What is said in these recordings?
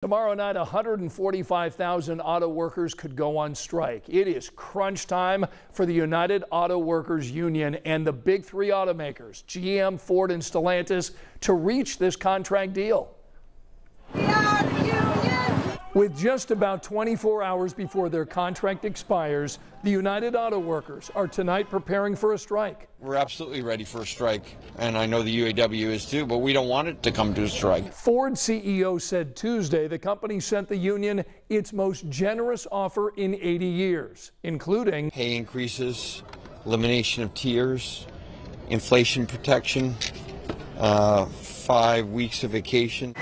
Tomorrow night, 145,000 auto workers could go on strike. It is crunch time for the United Auto Workers Union and the big three automakers, GM, Ford, and Stellantis, to reach this contract deal. We are the union! With just about 24 hours before their contract expires, the United Auto Workers are tonight preparing for a strike. We're absolutely ready for a strike, and I know the UAW is too, but we don't want it to come to a strike. Ford CEO said Tuesday the company sent the union its most generous offer in 80 years, including pay increases, elimination of tiers, inflation protection, 5 weeks of vacation.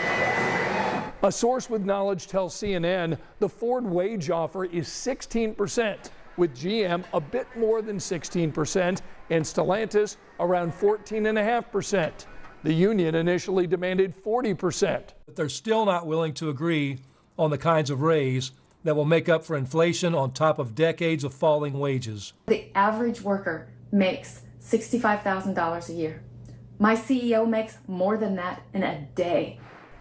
A source with knowledge tells CNN the Ford wage offer is 16%, with GM a bit more than 16% and Stellantis around 14.5%. The union initially demanded 40%. But they're still not willing to agree on the kinds of raise that will make up for inflation on top of decades of falling wages. The average worker makes $65,000 a year. My CEO makes more than that in a day.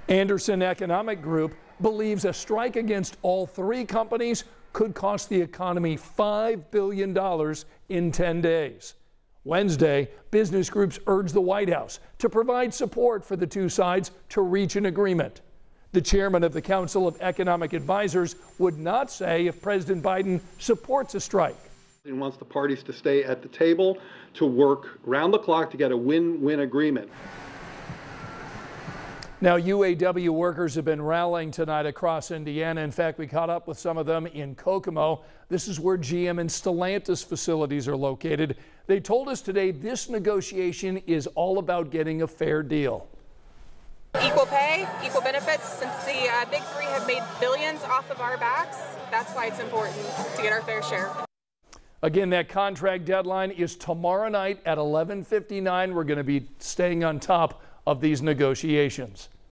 Anderson Economic Group believes a strike against all three companies could cost the economy $5 billion in 10 days. Wednesday, business groups urged the White House to provide support for the two sides to reach an agreement. The chairman of the Council of Economic Advisors would not say if President Biden supports a strike. He wants the parties to stay at the table to work round the clock to get a win-win agreement. Now, UAW workers have been rallying tonight across Indiana. In fact, we caught up with some of them in Kokomo. This is where GM and Stellantis facilities are located. They told us today this negotiation is all about getting a fair deal. Equal pay, equal benefits. Since the big three have made billions off of our backs, that's why it's important to get our fair share. Again, that contract deadline is tomorrow night at 11:59. We're going to be staying on top of these negotiations.